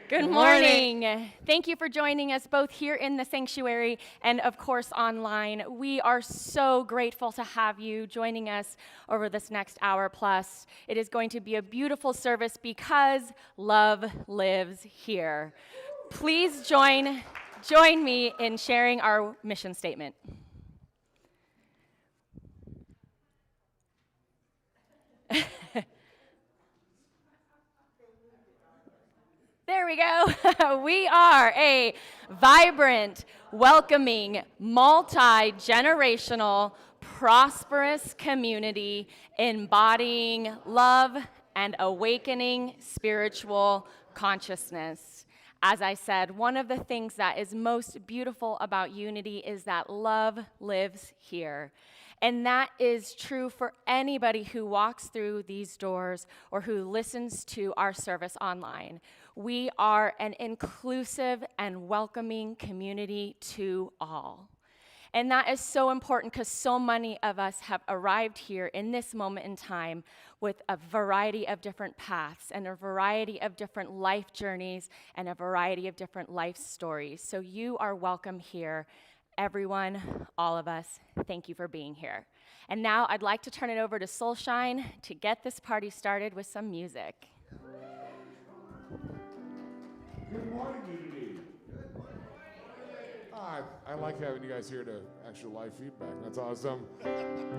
Good morning. Thank you for joining us both here in the sanctuary and, of course, online. We are so grateful to have you joining us over this next hour plus. It is going to be a beautiful service because love lives here. Please join me in sharing our mission statement. There we go. We are a vibrant, welcoming, multi-generational, prosperous community embodying love and awakening spiritual consciousness. As I said, one of the things that is most beautiful about Unity is that love lives here. And that is true for anybody who walks through these doors or who listens to our service online. We are an inclusive and welcoming community to all. And that is so important because so many of us have arrived here in this moment in time with a variety of different paths and a variety of different life journeys and a variety of different life stories. So you are welcome here. Everyone, all of us, thank you for being here. And now I'd like to turn it over to Soulshine to get this party started with some music. Good morning, Unity. Good morning. I like having you guys here to actual live feedback. That's awesome.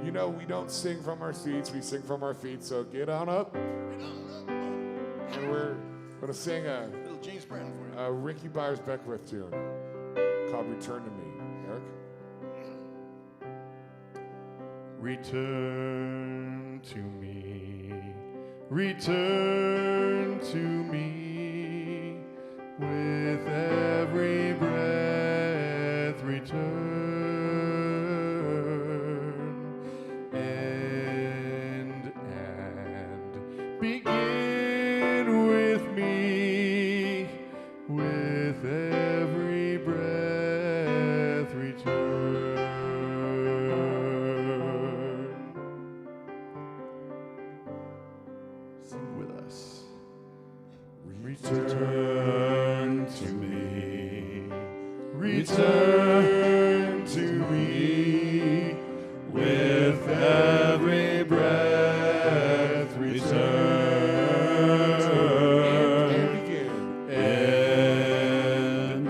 You know, we don't sing from our seats, we sing from our feet, so get on up. And we're going to sing a little James Brown for you. A Ricky Byers-Beckwith tune called Return to Me. Eric? Return to me, return to me, with every breath return, and begin with me, with every breath return. Sing with us. Return to me, return to me, with every breath return, and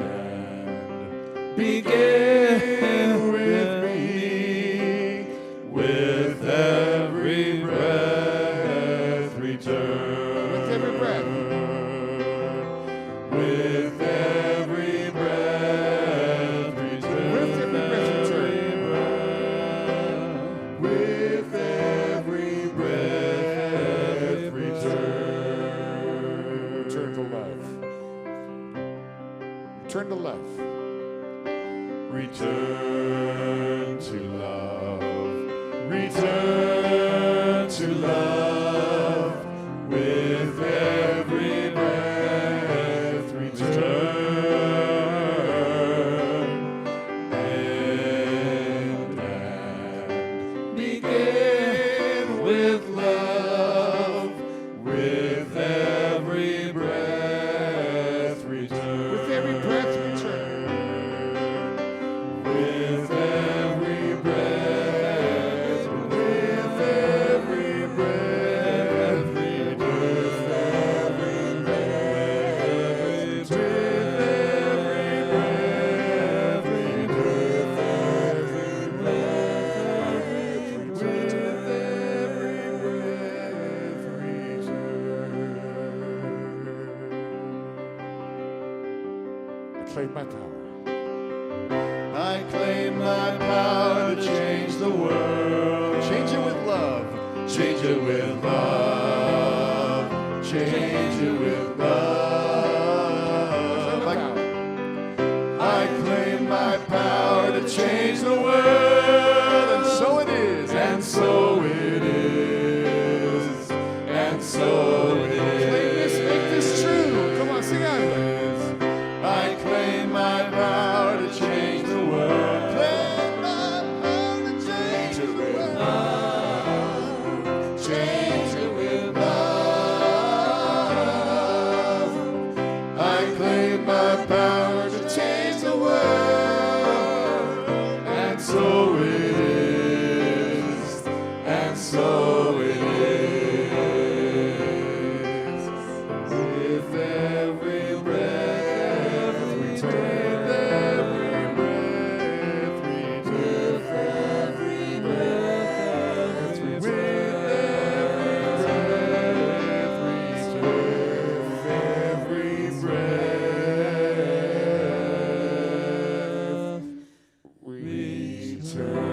begin with me, with every breath return. With every breath. With every breath return. With every breath return. With every breath return. Return to love. Return to love. Return to love. Return to love. With every breath return, and begin with love. With every breath return. With every breath return. With every breath, with every breath, with every breath, with every breath, with every breath, with every breath, return. I claim my power. I claim my power to change the world. Change it with love. Change it with love. Change it with love. I claim my power to change the world. And so it is. And so it is. And so it is. Claim this, make this true. Come on, sing out of it. I claim my power to change the world. Claim my power to change the world. Change it with love. I claim my power to change the world. And so it is. And so it is. With every breath we take, every breath we take, every breath we take, with every breath we turn.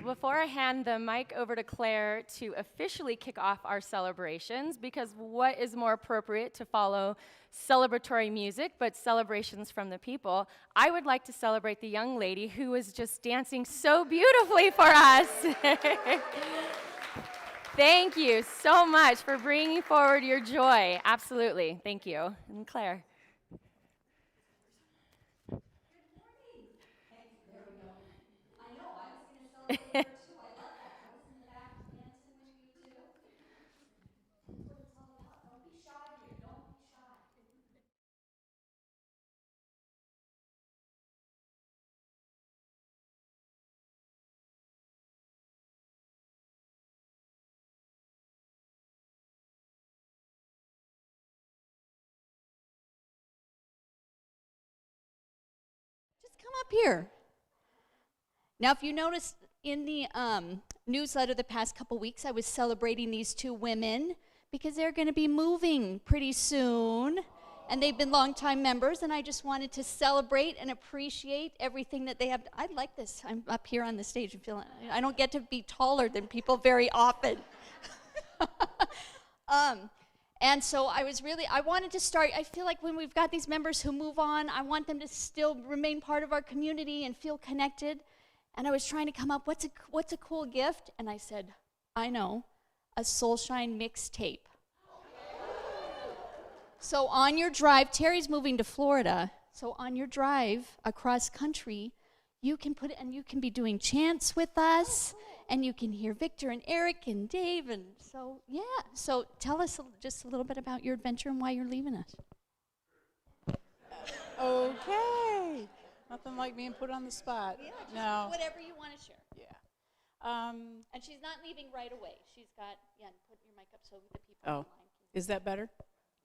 Before I hand the mic over to Claire to officially kick off our celebrations, because what is more appropriate to follow celebratory music but celebrations from the people, I would like to celebrate the young lady who was just dancing so beautifully for us. Thank you so much for bringing forward your joy. Absolutely. Thank you. And Claire. Just come up here. Now, if you notice in the newsletter the past couple weeks, I was celebrating these two women because they're going to be moving pretty soon, and they've been longtime members, and I just wanted to celebrate and appreciate everything that they have. I like this. I'm up here on the stage and feeling, I don't get to be taller than people very often. And so I wanted to start, I feel like when we've got these members who move on, I want them to still remain part of our community and feel connected. And I was trying to come up, what's a cool gift? And I said, I know, a Soulshine mixtape. So on your drive, Terry's moving to Florida, so on your drive across country, you can put it, and you can be doing chants with us, and you can hear Victor and Eric and Dave, and so, yeah. So tell us just a little bit about your adventure and why you're leaving us. Okay. Nothing like being put on the spot. Yeah, just No. whatever you want to share. Yeah. And she's not leaving right away. She's got, put your mic up so the people Oh, online can. is that better?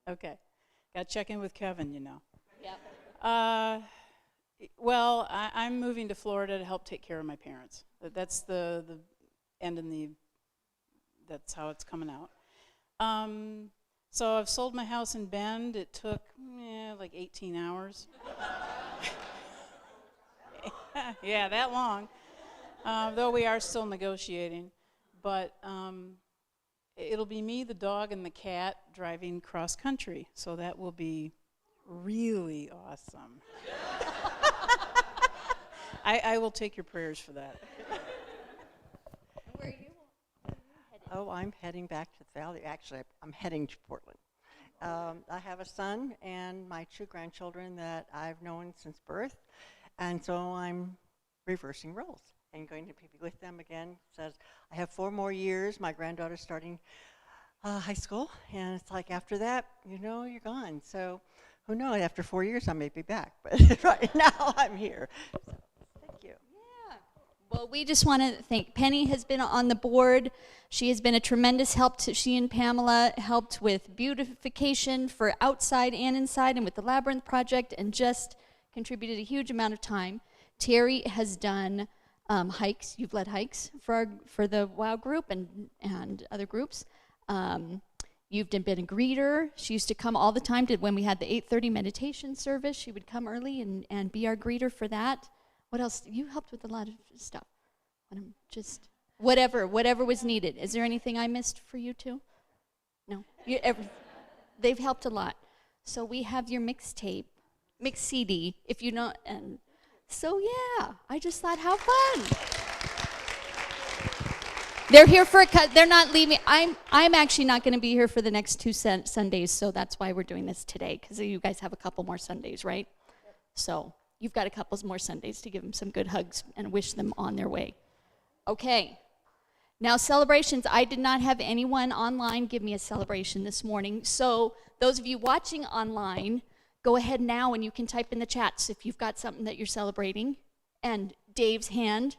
Okay. Got to check in with Kevin, you know. Yep. Well, I'm moving to Florida to help take care of my parents. That's the end in the, that's how it's coming out. So I've sold my house in Bend. It took like 18 hours. Yeah, that long. Though we are still negotiating. But it'll be me, the dog, and the cat driving cross country. So that will be really awesome. I will take your prayers for that. Where are you headed? Oh, I'm heading back to the valley. Actually, I'm heading to Portland. I have a son and my two grandchildren that I've known since birth, and so I'm reversing roles and going to be with them again. Says I have 4 more years. My granddaughter's starting high school, and it's like after that, you're gone. So who knows? After 4 years, I may be back, but right now I'm here. So, thank you. Yeah. Well, we just want to thank Penny has been on the board. She has been a tremendous help she and Pamela helped with beautification for outside and inside and with the Labyrinth project and just contributed a huge amount of time. Terry has done hikes. You've led hikes for the WOW group and other groups. You've been a greeter. She used to come all the time when we had the 8:30 meditation service. She would come early and be our greeter for that. What else? You helped with a lot of stuff. Just whatever was needed. Is there anything I missed for you too? No. They've helped a lot. So we have your mix CD, if you know. And so yeah, I just thought, how fun. They're here for they're not leaving. I'm actually not going to be here for the next 2 Sundays, so that's why we're doing this today, because you guys have a couple more Sundays, right? So you've got a couple more Sundays to give them some good hugs and wish them on their way. Okay. Now, celebrations. I did not have anyone online give me a celebration this morning. So those of you watching online, go ahead now and you can type in the chats if you've got something that you're celebrating. And Dave's hand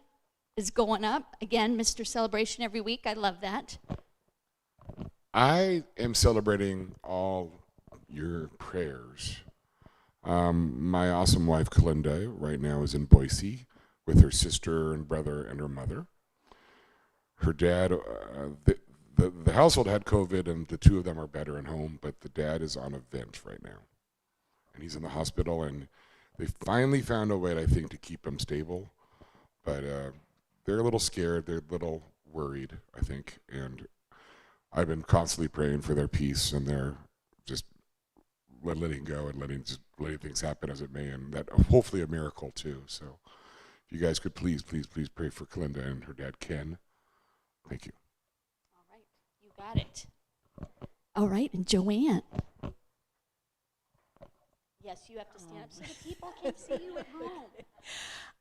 is going up. Again, Mr. Celebration every week. I love that. I am celebrating all your prayers. My awesome wife, Kalinda, right now is in Boise with her sister and brother and her mother. Her dad, the household had COVID, and the two of them are better at home, but the dad is on a vent right now. And he's in the hospital, and they finally found a way, I think, to keep him stable. But they're a little scared. They're a little worried, I think. And I've been constantly praying for their peace and their just letting go and letting things happen as it may, and that hopefully a miracle too. So if you guys could please pray for Kalinda and her dad, Ken. Thank you. All right, you got it. All right, and Joanne. Yes, you have to stand up so the people can see you at home.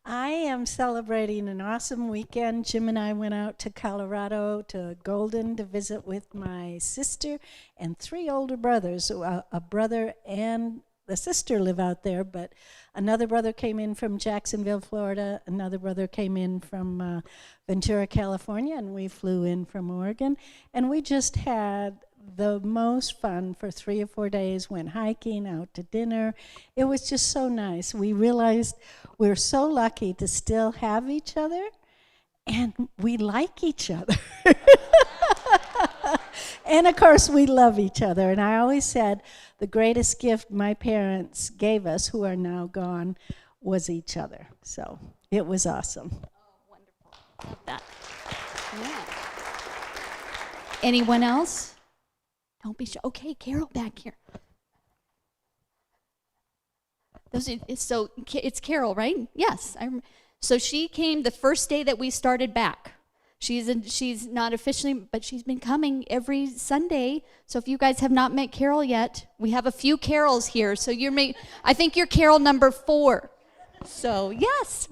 I am celebrating an awesome weekend. Jim and I went out to Colorado, to Golden, to visit with my sister and 3 older brothers. A brother and the sister live out there, but another brother came in from Jacksonville, Florida. Another brother came in from Ventura, California, and we flew in from Oregon. And we just had the most fun for 3 or 4 days, went hiking, out to dinner. It was just so nice. We realized we're so lucky to still have each other, and we like each other. And of course, we love each other. And I always said the greatest gift my parents gave us, who are now gone, was each other. So it was awesome. Oh, wonderful. Love that. Yeah. Anyone else? Don't be shy. Okay, Carol back here. So it's Carol, right? Yes. So she came the first day that we started back. She's not officially, but she's been coming every Sunday. So if you guys have not met Carol yet, we have a few Carols here. So I think you're Carol number 4. So yes.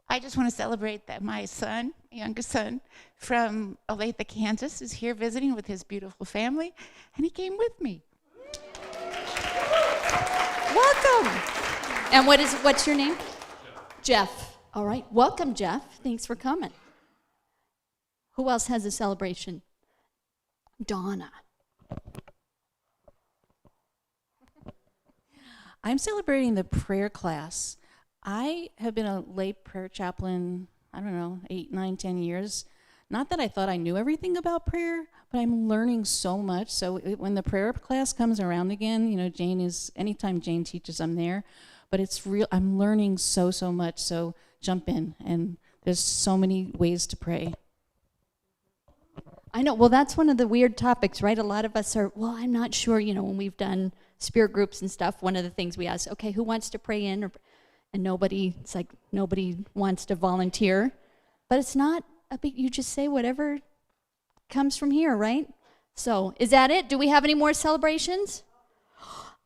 I just want to celebrate that my son, youngest son, from Olathe, Kansas, is here visiting with his beautiful family, and he came with me. Welcome. And what's your name? Jeff. All right. Welcome, Jeff. Thanks for coming. Who else has a celebration? Donna. I'm celebrating the prayer class. I have been a lay prayer chaplain, 8, 9, 10 years. Not that I thought I knew everything about prayer, but I'm learning so much. So when the prayer class comes around again, anytime Jane teaches, I'm there. But it's real, I'm learning so much. So jump in, and there's so many ways to pray. I know. Well, that's one of the weird topics, right? A lot of us are, I'm not sure, when we've done spirit groups and stuff, one of the things we ask, okay, who wants to pray in? And nobody wants to volunteer. But it's not a big, you just say whatever comes from here, right? So, is that it? Do we have any more celebrations?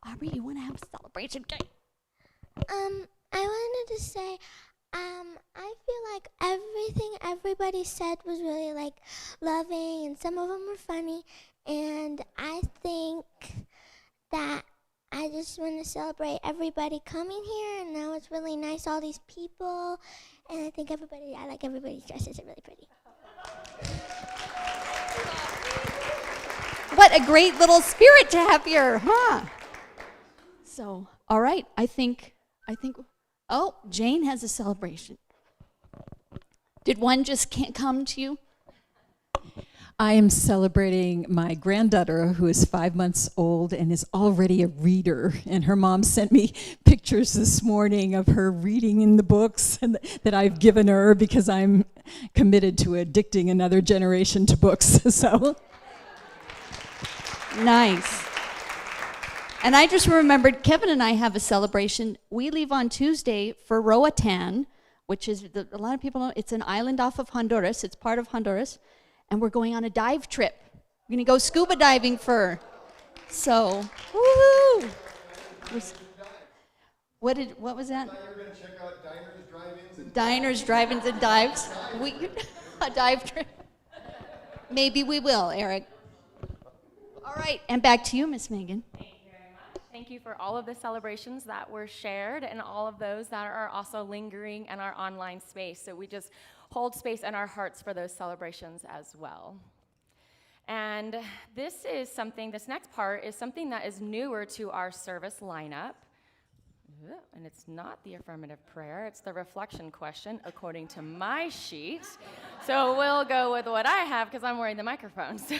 Aubrey, you want to have a celebration? Okay. I wanted to say, I feel like everything everybody said was really loving, and some of them were funny, and I think that I just want to celebrate everybody coming here, and now it's really nice, all these people, and I think I like everybody's dresses are really pretty. What a great little spirit to have here, huh? So, all right, I think, Jane has a celebration. Did one just can't come to you? I am celebrating my granddaughter, who is 5 months old and is already a reader. And her mom sent me pictures this morning of her reading in the books that I've given her, because I'm committed to addicting another generation to books. So nice. And I just remembered, Kevin and I have a celebration. We leave on Tuesday for Roatan, which is, a lot of people know, it's an island off of Honduras. It's part of Honduras. And we're going on a dive trip. We're going to go scuba diving so, woohoo! What was that? I thought you were going to check out diners, drive-ins, and Diners, drive-ins, and dives. A dive trip. Maybe we will, Eric. All right, and back to you, Miss Megan. Thank you for all of the celebrations that were shared and all of those that are also lingering in our online space. So we just hold space in our hearts for those celebrations as well. And this next part is something that is newer to our service lineup. And it's not the affirmative prayer, it's the reflection question according to my sheet. So we'll go with what I have because I'm wearing the microphone. So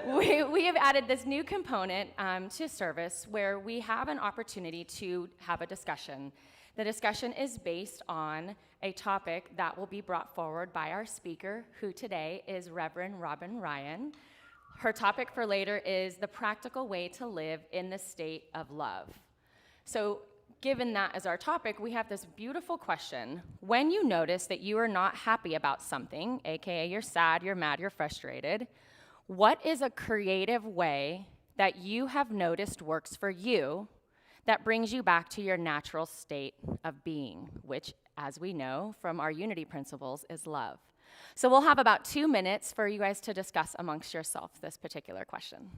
we have added this new component to service where we have an opportunity to have a discussion. The discussion is based on a topic that will be brought forward by our speaker, who today is Reverend Robin Ryan. Her topic for later is the practical way to live in the state of love. So given that as our topic, we have this beautiful question. When you notice that you are not happy about something, aka you're sad, you're mad, you're frustrated, what is a creative way that you have noticed works for you that brings you back to your natural state of being, which, as we know from our unity principles, is love? So we'll have about 2 minutes for you guys to discuss amongst yourselves this particular question.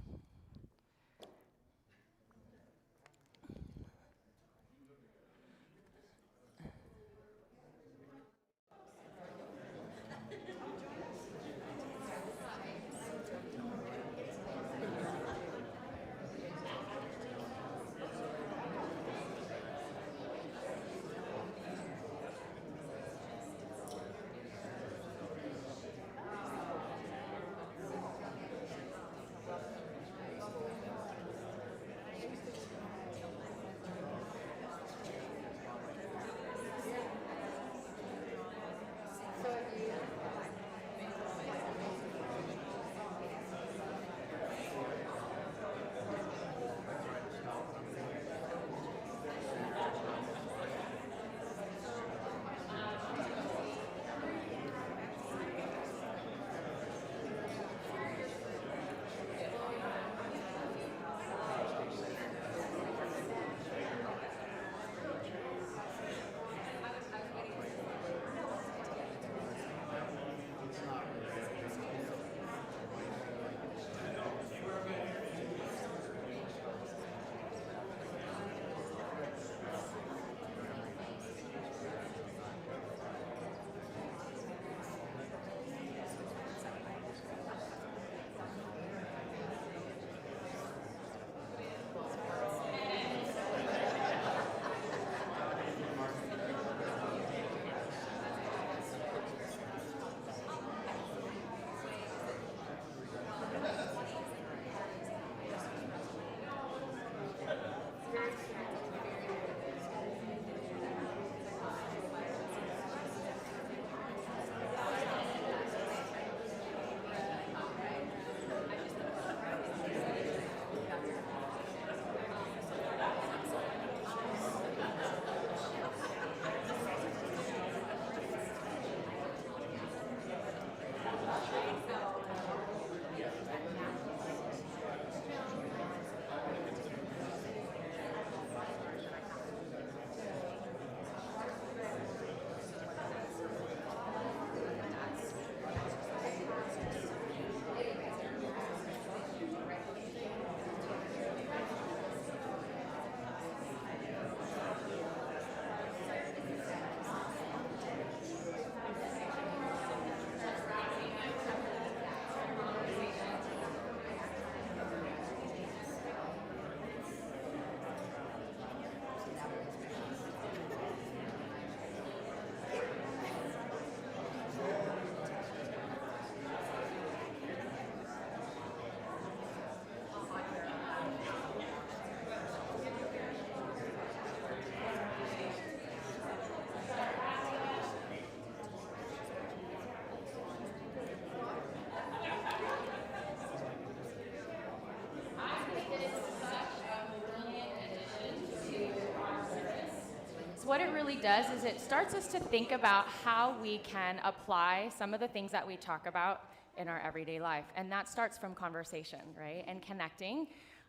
what it really does is it starts us to think about how we can apply some of the things that we talk about in our everyday life. And that starts from conversation, right? And connecting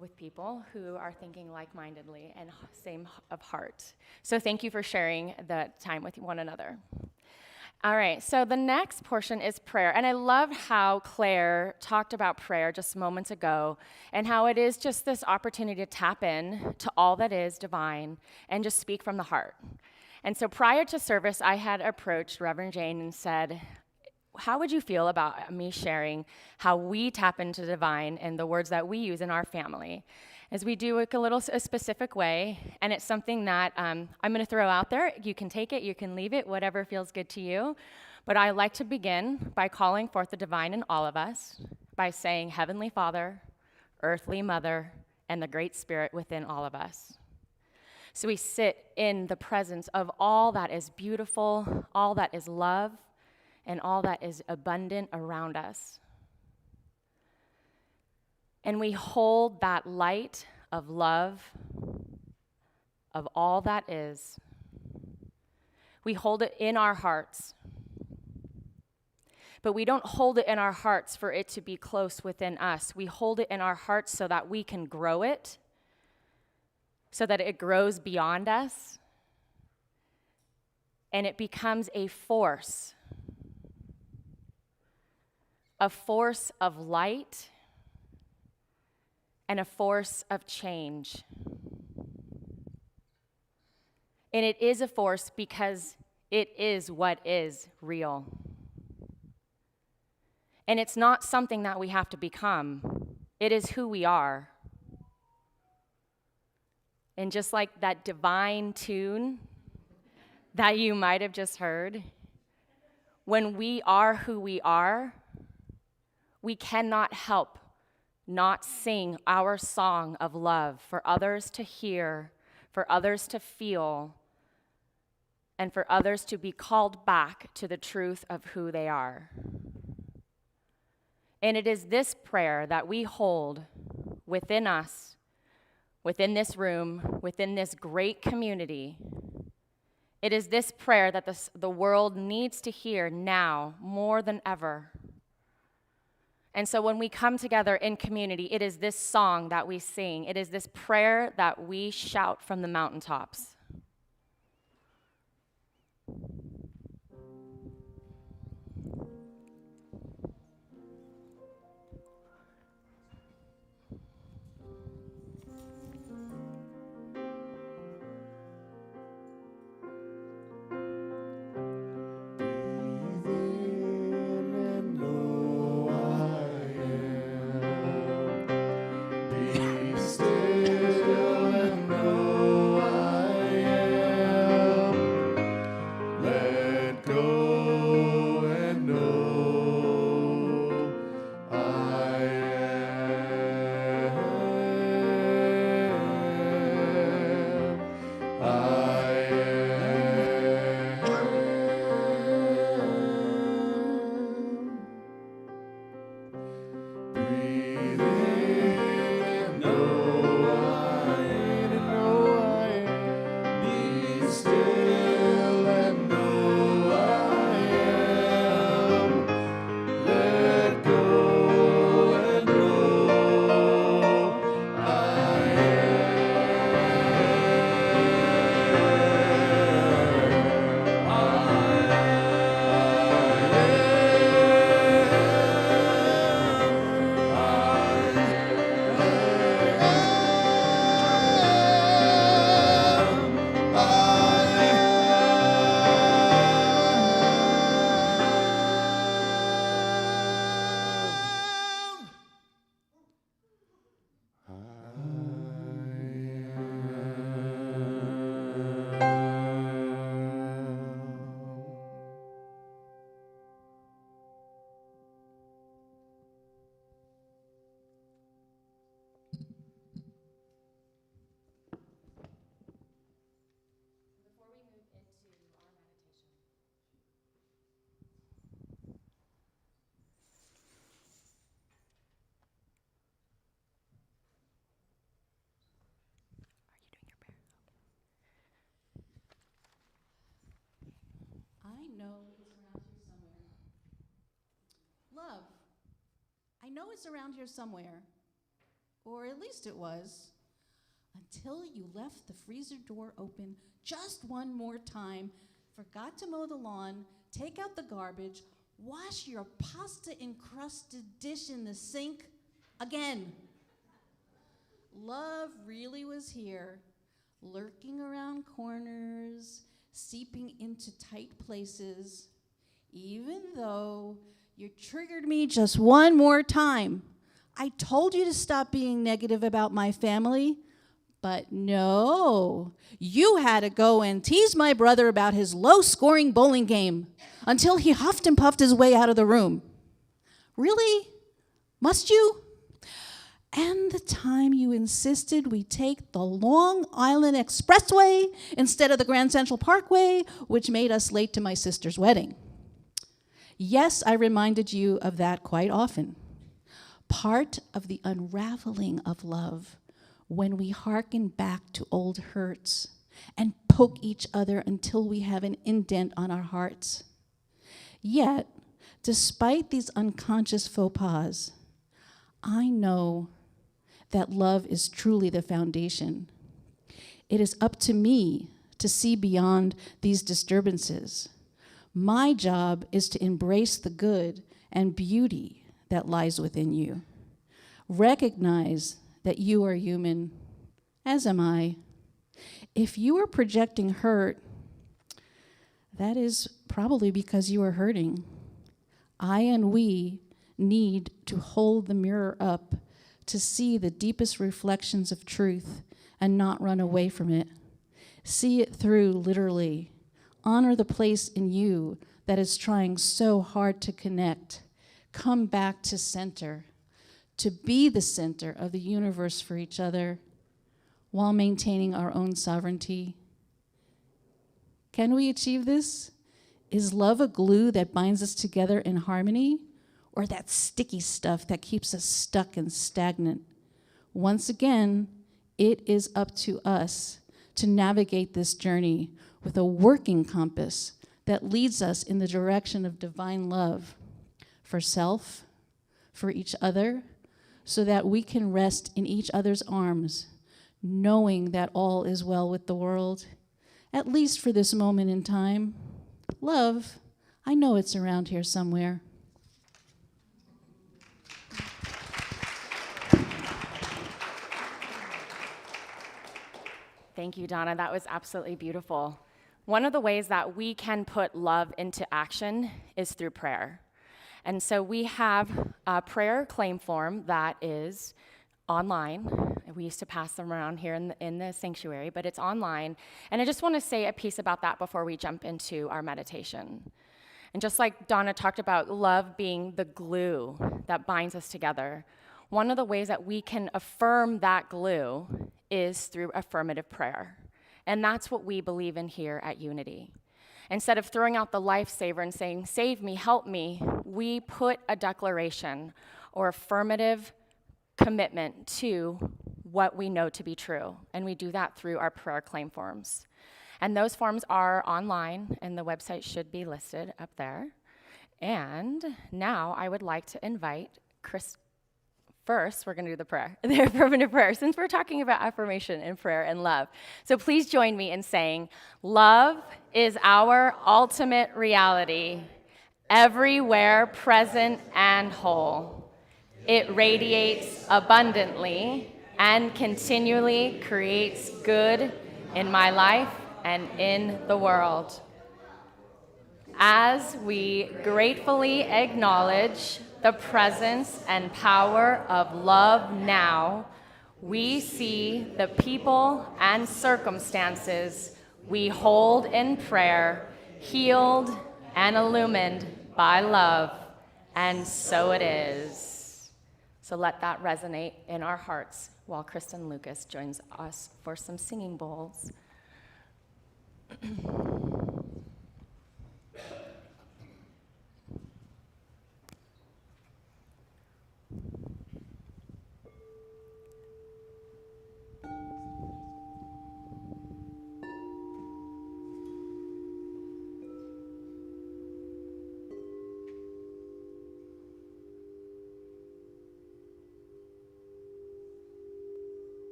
with people who are thinking like-mindedly and same of heart. So thank you for sharing the time with one another. All right, so the next portion is prayer. And I love how Claire talked about prayer just moments ago and how it is just this opportunity to tap in to all that is divine and just speak from the heart. And so prior to service, I had approached Reverend Jane and said, how would you feel about me sharing how we tap into divine and the words that we use in our family? As we do it a specific way, and it's something that I'm going to throw out there. You can take it, you can leave it, whatever feels good to you. But I like to begin by calling forth the divine in all of us, by saying Heavenly Father, Earthly Mother, and the Great Spirit within all of us. So we sit in the presence of all that is beautiful, all that is love, and all that is abundant around us. And we hold that light of love, of all that is. We hold it in our hearts. But we don't hold it in our hearts for it to be close within us. We hold it in our hearts so that we can grow it, so that it grows beyond us, and it becomes a force of light, and a force of change. And it is a force because it is what is real. And it's not something that we have to become. It is who we are. And just like that divine tune that you might have just heard, when we are who we are, we cannot help not sing our song of love for others to hear, for others to feel, and for others to be called back to the truth of who they are. And it is this prayer that we hold within us, within this room, within this great community. It is this prayer that the world needs to hear now more than ever. And so when we come together in community, it is this song that we sing. It is this prayer that we shout from the mountaintops. I know it's around here somewhere. Love. I know it's around here somewhere. Or at least it was. Until you left the freezer door open just one more time, forgot to mow the lawn, take out the garbage, wash your pasta-encrusted dish in the sink again. Love really was here, lurking around corners, seeping into tight places. Even though you triggered me just one more time, I told you to stop being negative about my family. But no, you had to go and tease my brother about his low-scoring bowling game until he huffed and puffed his way out of the room. Really? Must you? And the time you insisted we take the Long Island Expressway instead of the Grand Central Parkway, which made us late to my sister's wedding. Yes, I reminded you of that quite often. Part of the unraveling of love when we hearken back to old hurts and poke each other until we have an indent on our hearts. Yet, despite these unconscious faux pas, I know that love is truly the foundation. It is up to me to see beyond these disturbances. My job is to embrace the good and beauty that lies within you. Recognize that you are human, as am I. If you are projecting hurt, that is probably because you are hurting. I and we need to hold the mirror up to see the deepest reflections of truth and not run away from it. See it through literally. Honor the place in you that is trying so hard to connect. Come back to center, to be the center of the universe for each other while maintaining our own sovereignty. Can we achieve this? Is love a glue that binds us together in harmony, or that sticky stuff that keeps us stuck and stagnant? Once again, it is up to us to navigate this journey with a working compass that leads us in the direction of divine love for self, for each other, so that we can rest in each other's arms, knowing that all is well with the world, at least for this moment in time. Love, I know it's around here somewhere. Thank you, Donna. That was absolutely beautiful. One of the ways that we can put love into action is through prayer. And so we have a prayer claim form that is online. We used to pass them around here in the sanctuary, but it's online. And I just want to say a piece about that before we jump into our meditation. And just like Donna talked about love being the glue that binds us together, one of the ways that we can affirm that glue is through affirmative prayer. And that's what we believe in here at Unity. Instead of throwing out the lifesaver and saying, save me, help me, we put a declaration or affirmative commitment to what we know to be true. And we do that through our prayer claim forms. And those forms are online, and the website should be listed up there. And now I would like to invite Chris. First, we're going to do the prayer, the affirmative prayer, since we're talking about affirmation and prayer and love. So please join me in saying, love is our ultimate reality, everywhere present and whole. It radiates abundantly and continually creates good in my life and in the world. As we gratefully acknowledge the presence and power of love now, we see the people and circumstances we hold in prayer healed and illumined by love, and so it is. So let that resonate in our hearts while Kristen Lucas joins us for some singing bowls.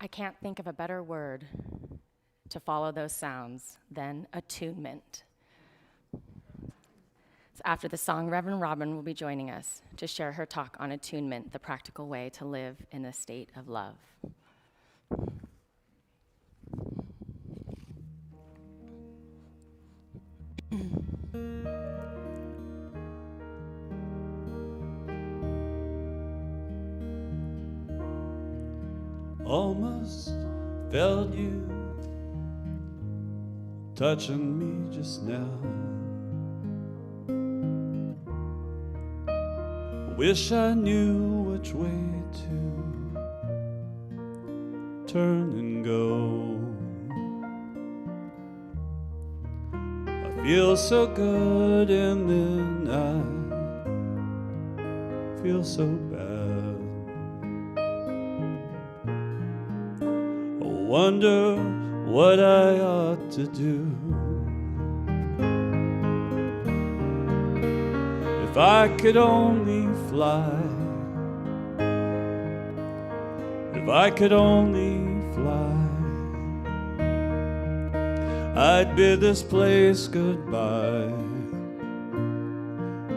I can't think of a better word to follow those sounds than attunement. So after the song, Reverend Robin will be joining us to share her talk on attunement, the practical way to live in a state of love. Almost felt you touching me just now. Wish I knew which way to turn and go. I feel so good and then I feel so bad. I wonder what I ought to do. If I could only fly, if I could only fly, I'd bid this place goodbye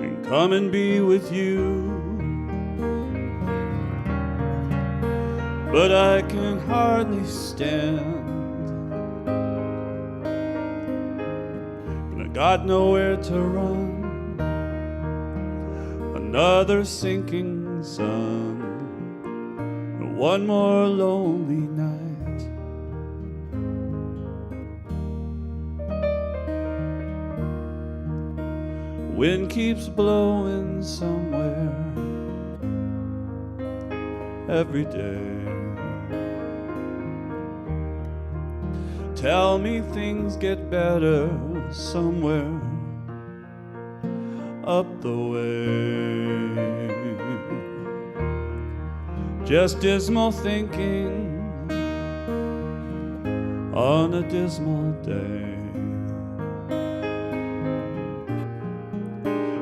and come and be with you. But I can hardly stand, and I got nowhere to run. Another sinking sun, one more lonely night. Wind keeps blowing somewhere every day. Tell me things get better somewhere up the way. Just dismal thinking on a dismal day,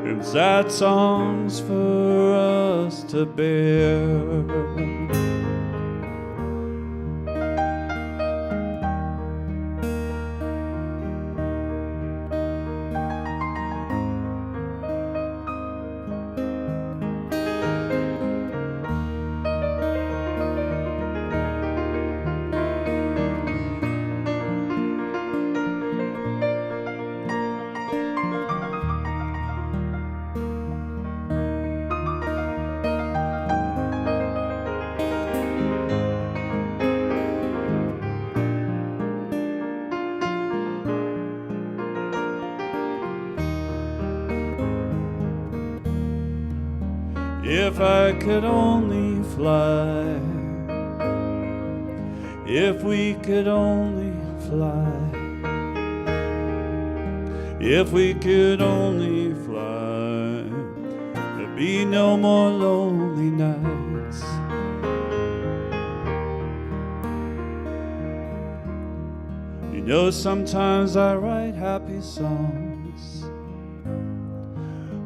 and sad songs for us to bear. If I could only fly, if we could only fly, if we could only fly, there'd be no more lonely nights. You know, sometimes I write happy songs,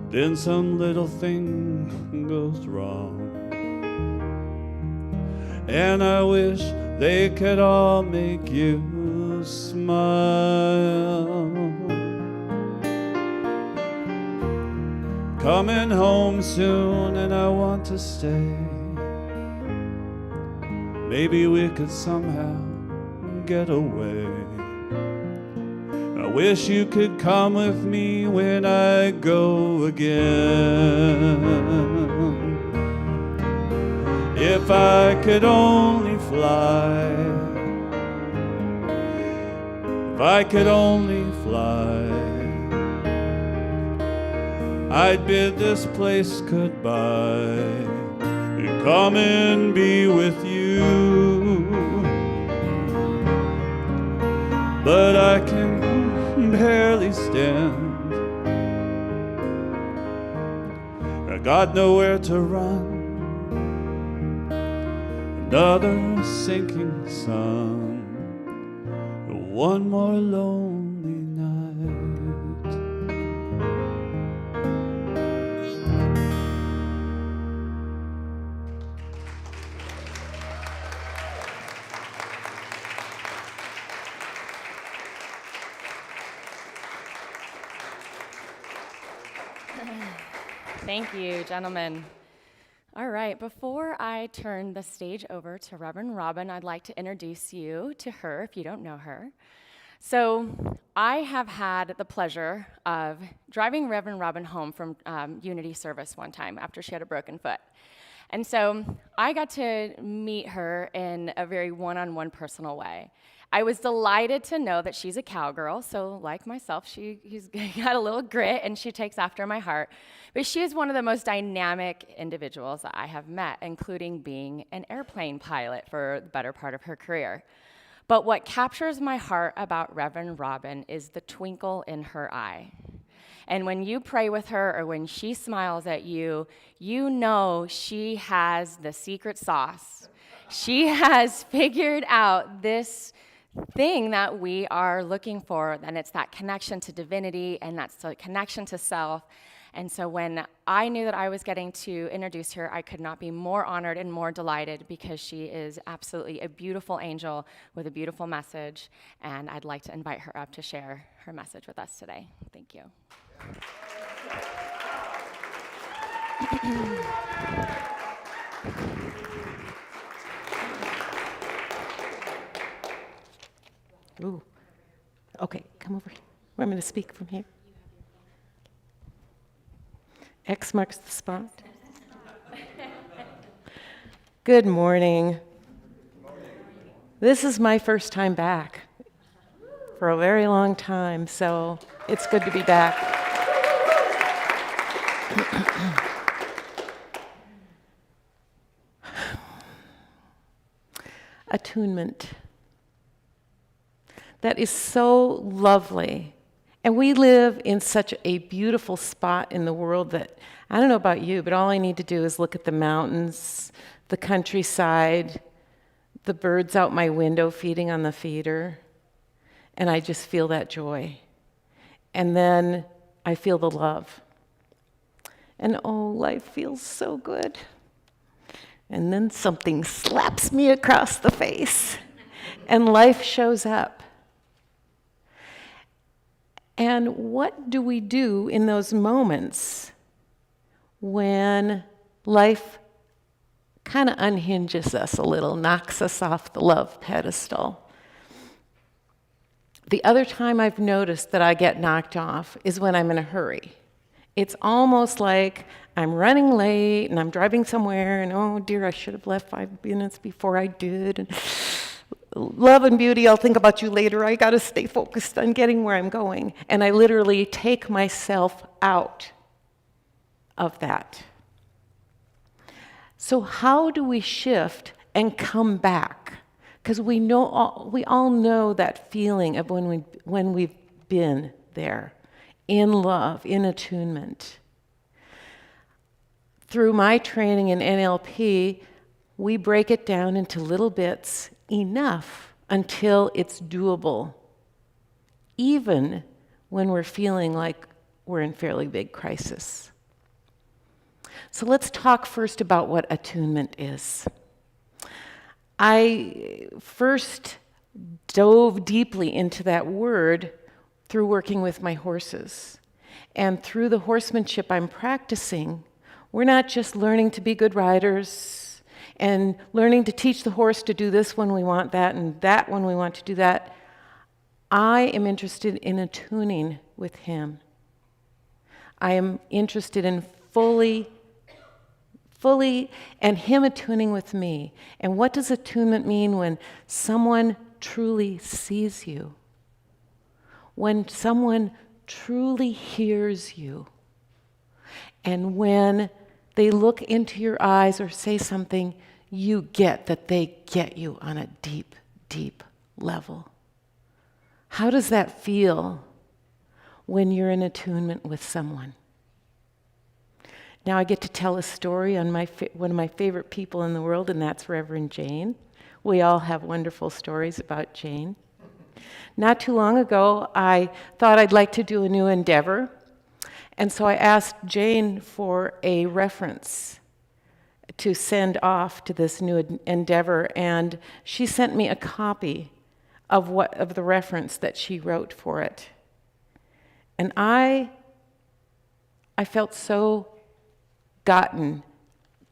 then some little thing goes wrong, and I wish they could all make you smile. Coming home soon and I want to stay. Maybe we could somehow get away. I wish you could come with me when I go again. If I could only fly, if I could only fly, I'd bid this place goodbye and come and be with you. But I can barely stand, I got nowhere to run. Another sinking sun, one more lonely night. Thank you, gentlemen. All right, before I turn the stage over to Reverend Robin, I'd like to introduce you to her if you don't know her. So I have had the pleasure of driving Reverend Robin home from Unity service one time after she had a broken foot. And so I got to meet her in a very one-on-one personal way. I was delighted to know that she's a cowgirl, so like myself, she's got a little grit and she takes after my heart. But she is one of the most dynamic individuals that I have met, including being an airplane pilot for the better part of her career. But what captures my heart about Reverend Robin is the twinkle in her eye. And when you pray with her or when she smiles at you, you know she has the secret sauce. She has figured out this thing that we are looking for, and it's that connection to divinity, and that's the connection to self. And so when I knew that I was getting to introduce her, I could not be more honored and more delighted, because she is absolutely a beautiful angel with a beautiful message, and I'd like to invite her up to share her message with us today. Thank you. Ooh. Okay, come over here. Want me to speak from here? X marks the spot. Good morning. This is my first time back for a very long time, so it's good to be back. Attunement. That is so lovely. And we live in such a beautiful spot in the world that, I don't know about you, but all I need to do is look at the mountains, the countryside, the birds out my window feeding on the feeder, and I just feel that joy. And then I feel the love. And oh, life feels so good. And then something slaps me across the face, and life shows up. And what do we do in those moments when life kind of unhinges us a little, knocks us off the love pedestal? The other time I've noticed that I get knocked off is when I'm in a hurry. It's almost like I'm running late and I'm driving somewhere and, oh dear, I should have left 5 minutes before I did. And love and beauty, I'll think about you later. I got to stay focused on getting where I'm going. And I literally take myself out of that. So how do we shift and come back? Because we all know that feeling of when we've been there, in love, in attunement. Through my training in NLP, we break it down into little bits, enough until it's doable, even when we're feeling like we're in fairly big crisis. So let's talk first about what attunement is. I first dove deeply into that word through working with my horses. And through the horsemanship I'm practicing, we're not just learning to be good riders and learning to teach the horse to do this when we want that and that when we want to do that. I am interested in attuning with him. I am interested in fully, and him attuning with me. And what does attunement mean when someone truly sees you? When someone truly hears you? And when they look into your eyes or say something, you get that they get you on a deep, deep level. How does that feel when you're in attunement with someone? Now I get to tell a story on one of my favorite people in the world, and that's Reverend Jane. We all have wonderful stories about Jane. Not too long ago, I thought I'd like to do a new endeavor, and so I asked Jane for a reference to send off to this new endeavor, and she sent me a copy of the reference that she wrote for it. And I felt so gotten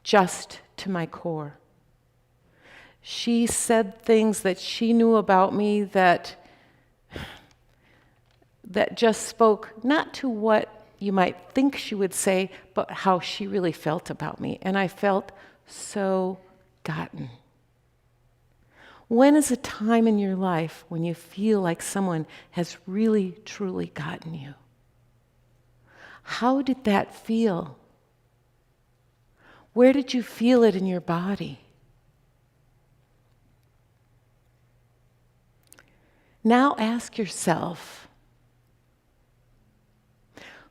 just to my core. She said things that she knew about me that just spoke not to what you might think she would say, but how she really felt about me. And I felt so gotten. When is a time in your life when you feel like someone has really, truly gotten you? How did that feel? Where did you feel it in your body? Now ask yourself,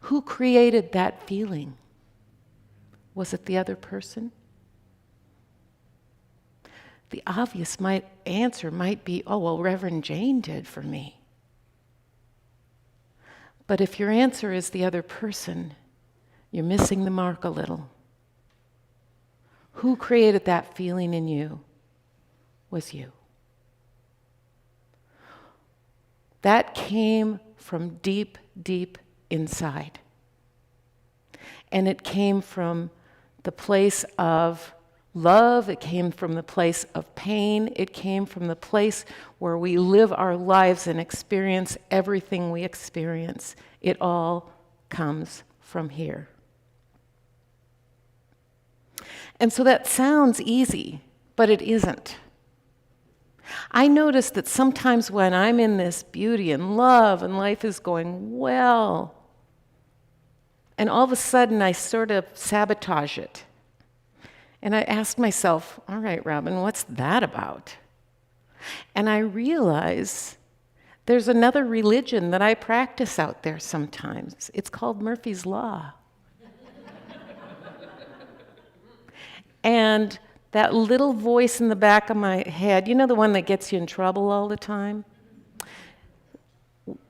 who created that feeling? Was it the other person? The obvious answer might be, oh, well, Reverend Jane did for me. But if your answer is the other person, you're missing the mark a little. Who created that feeling in you was you. That came from deep, deep inside. And it came from the place of love, it came from the place of pain, it came from the place where we live our lives and experience everything we experience. It all comes from here. And so that sounds easy, but it isn't. I notice that sometimes when I'm in this beauty and love and life is going well, and all of a sudden I sort of sabotage it. And I ask myself, all right, Robin, what's that about? And I realize there's another religion that I practice out there sometimes. It's called Murphy's Law. And that little voice in the back of my head, you know, the one that gets you in trouble all the time,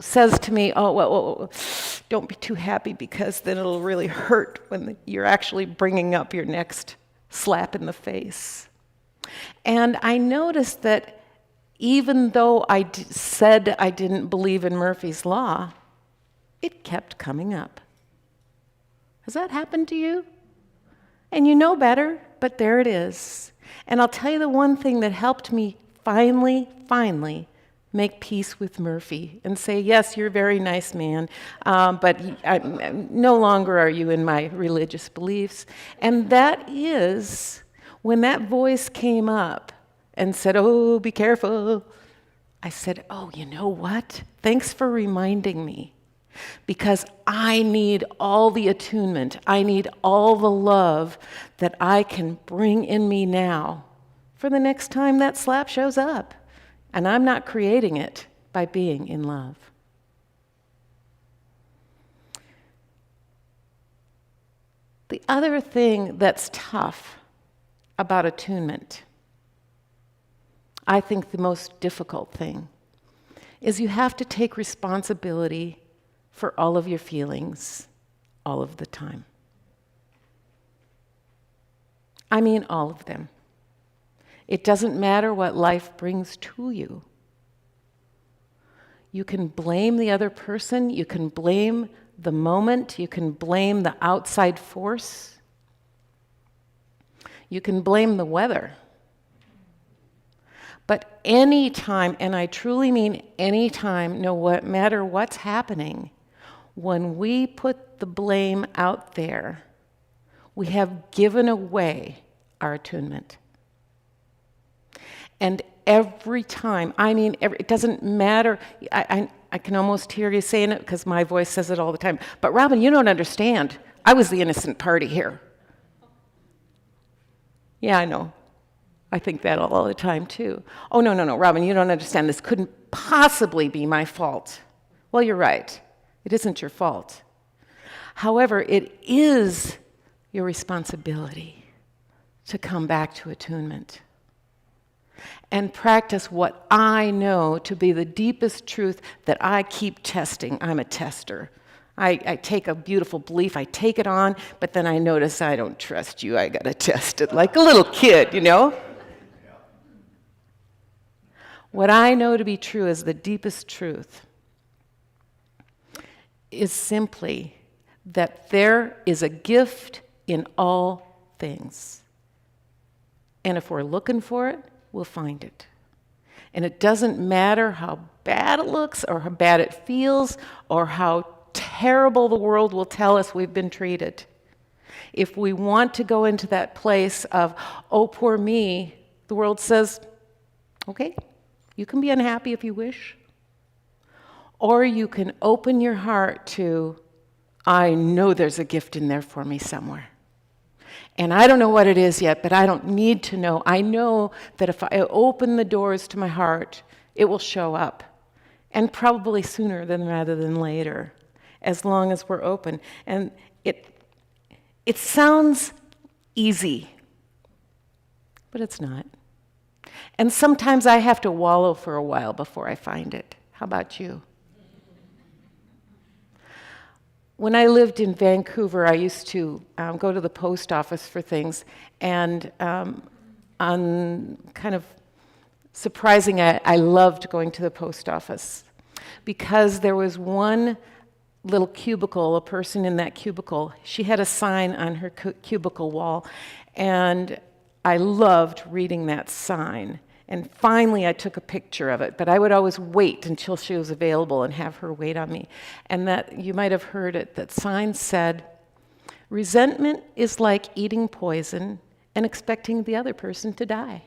says to me, oh, well, don't be too happy because then it'll really hurt when you're actually bringing up your next slap in the face. And I noticed that even though I said I didn't believe in Murphy's Law, it kept coming up. Has that happened to you? And you know better, but there it is. And I'll tell you the one thing that helped me finally make peace with Murphy and say, yes, you're a very nice man, but no longer are you in my religious beliefs. And that is when that voice came up and said, oh, be careful. I said, oh, you know what? Thanks for reminding me. Because I need all the attunement, I need all the love that I can bring in me now for the next time that slap shows up. And I'm not creating it by being in love. The other thing that's tough about attunement, I think the most difficult thing, is you have to take responsibility for all of your feelings, all of the time. I mean all of them. It doesn't matter what life brings to you. You can blame the other person, you can blame the moment, you can blame the outside force, you can blame the weather. But any time, and I truly mean any time, no matter what's happening, when we put the blame out there, we have given away our attunement. And every time, it doesn't matter, I can almost hear you saying it because my voice says it all the time, but Robin, you don't understand. I was the innocent party here. Yeah, I know. I think that all the time too. Oh, no, Robin, you don't understand. This couldn't possibly be my fault. Well, you're right. It isn't your fault. However, it is your responsibility to come back to attunement and practice what I know to be the deepest truth that I keep testing. I'm a tester. I take a beautiful belief, I take it on, but then I notice I don't trust you. I got to test it like a little kid, you know? What I know to be true is the deepest truth is simply that there is a gift in all things. And if we're looking for it, we'll find it. And it doesn't matter how bad it looks or how bad it feels or how terrible the world will tell us we've been treated. If we want to go into that place of, oh, poor me, the world says, okay, you can be unhappy if you wish. Or you can open your heart to, I know there's a gift in there for me somewhere. And I don't know what it is yet, but I don't need to know. I know that if I open the doors to my heart, it will show up. And probably sooner rather than later, as long as we're open. And it sounds easy, but it's not. And sometimes I have to wallow for a while before I find it. How about you? When I lived in Vancouver, I used to go to the post office for things, and on kind of surprising, I loved going to the post office because there was one little cubicle, a person in that cubicle. She had a sign on her cubicle wall, and I loved reading that sign. And finally, I took a picture of it, but I would always wait until she was available and have her wait on me. And that, you might have heard it, that sign said, resentment is like eating poison and expecting the other person to die.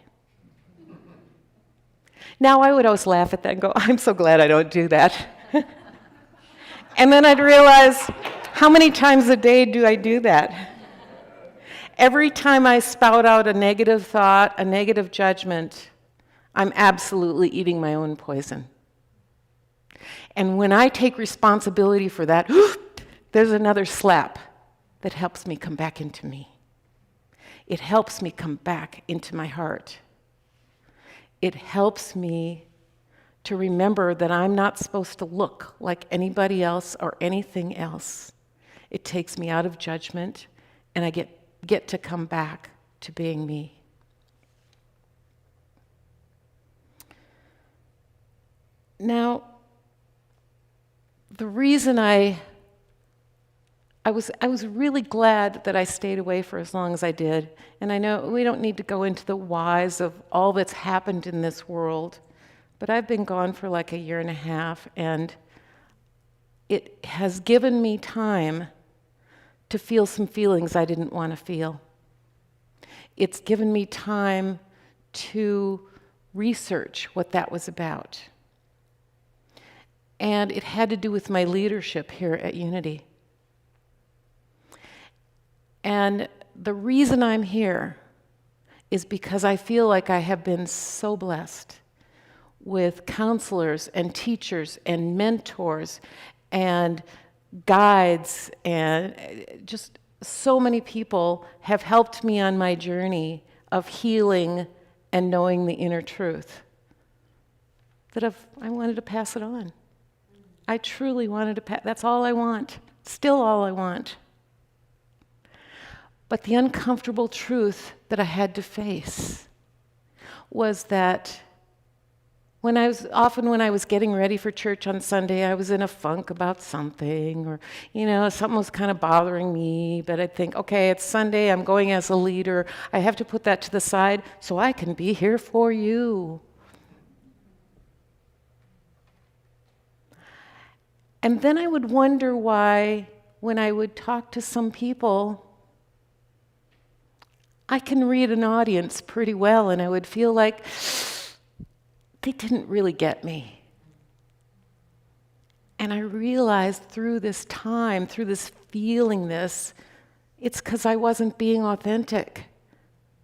Now, I would always laugh at that and go, I'm so glad I don't do that. And then I'd realize, how many times a day do I do that? Every time I spout out a negative thought, a negative judgment, I'm absolutely eating my own poison. And when I take responsibility for that, there's another slap that helps me come back into me. It helps me come back into my heart. It helps me to remember that I'm not supposed to look like anybody else or anything else. It takes me out of judgment, and I get to come back to being me. Now, the reason I was really glad that I stayed away for as long as I did, and I know we don't need to go into the whys of all that's happened in this world, but I've been gone for like 1.5 years, and it has given me time to feel some feelings I didn't want to feel. It's given me time to research what that was about. And it had to do with my leadership here at Unity. And the reason I'm here is because I feel like I have been so blessed with counselors and teachers and mentors and guides, and just so many people have helped me on my journey of healing and knowing the inner truth that I wanted to pass it on. I truly wanted to pass. That's all I want. Still all I want. But the uncomfortable truth that I had to face was that when I was getting ready for church on Sunday, I was in a funk about something, or, something was kind of bothering me, but I'd think, okay, it's Sunday, I'm going as a leader, I have to put that to the side so I can be here for you. And then I would wonder why, when I would talk to some people, I can read an audience pretty well, and I would feel like they didn't really get me. And I realized through this time, through this feeling this, it's because I wasn't being authentic.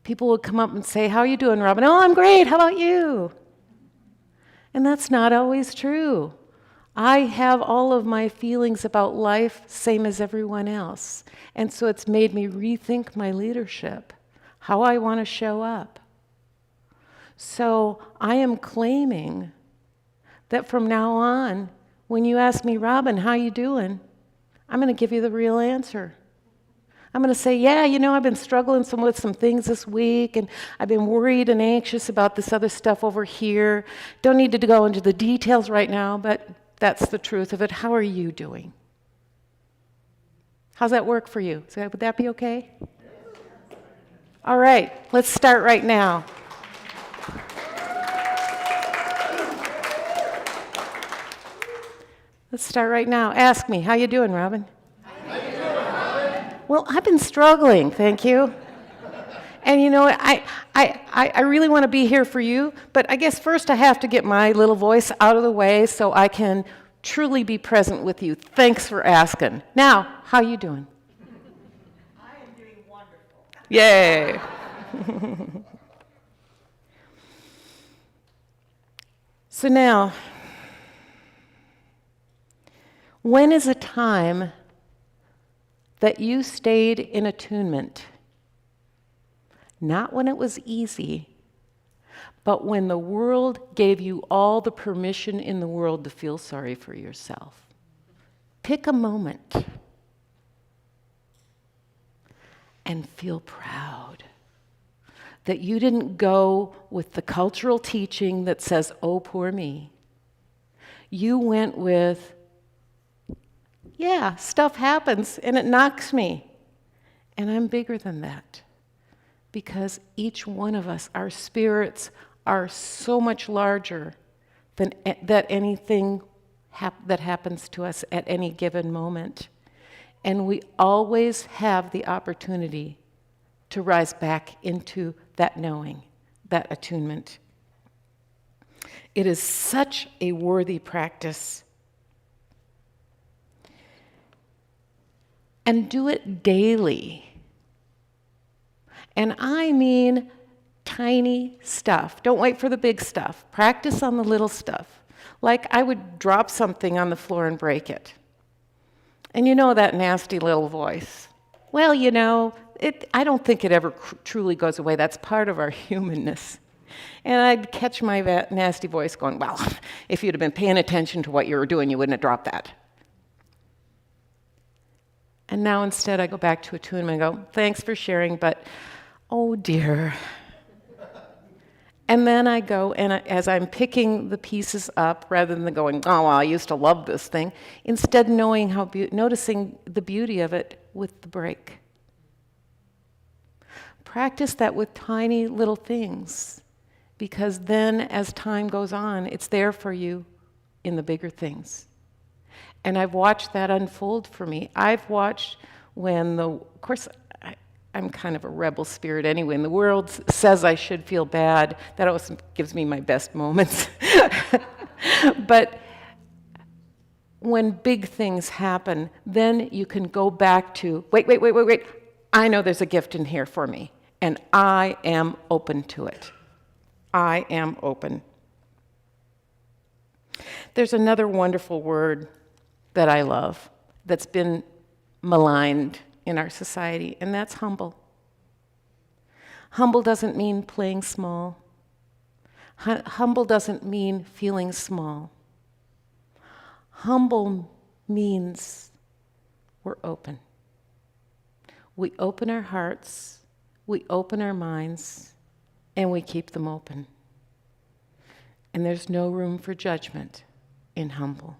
People would come up and say, how are you doing, Robin? Oh, I'm great, how about you? And that's not always true. I have all of my feelings about life, same as everyone else. And so it's made me rethink my leadership, how I want to show up. So I am claiming that from now on, when you ask me, Robin, how you doing? I'm going to give you the real answer. I'm going to say, yeah, I've been struggling with some things this week, and I've been worried and anxious about this other stuff over here. Don't need to go into the details right now, but that's the truth of it. How are you doing? How's that work for you? Would that be okay? All right, let's start right now. Let's start right now. Ask me, how you doing, Robin? How you doing, Robin? Well, I've been struggling, thank you. And you know, I really want to be here for you, but I guess first I have to get my little voice out of the way so I can truly be present with you. Thanks for asking. Now, how you doing? I am doing wonderful. Yay. So now, when is a time that you stayed in attunement? Not when it was easy, but when the world gave you all the permission in the world to feel sorry for yourself. Pick a moment and feel proud that you didn't go with the cultural teaching that says, oh, poor me. You went with, yeah, stuff happens and it knocks me. And I'm bigger than that. Because each one of us, our spirits are so much larger than that anything that happens to us at any given moment. And we always have the opportunity to rise back into that knowing, that attunement. It is such a worthy practice. And do it daily. And I mean tiny stuff. Don't wait for the big stuff. Practice on the little stuff. Like I would drop something on the floor and break it. And you know that nasty little voice. Well, you know, I don't think it ever truly goes away. That's part of our humanness. And I'd catch my nasty voice going, well, if you'd have been paying attention to what you were doing, you wouldn't have dropped that. And now instead I go back to attunement and go, thanks for sharing, but oh dear. And then I go, and as I'm picking the pieces up, rather than going, oh, well, I used to love this thing, instead noticing the beauty of it with the break. Practice that with tiny little things, because then as time goes on, it's there for you in the bigger things. And I've watched that unfold for me. I've watched when of course, I'm kind of a rebel spirit anyway, and the world says I should feel bad. That always gives me my best moments. But when big things happen, then you can go back to, wait. I know there's a gift in here for me, and I am open to it. I am open. There's another wonderful word that I love that's been maligned in our society, and that's humble. Humble doesn't mean playing small. Humble doesn't mean feeling small. Humble means we're open. We open our hearts, we open our minds, and we keep them open. And there's no room for judgment in humble.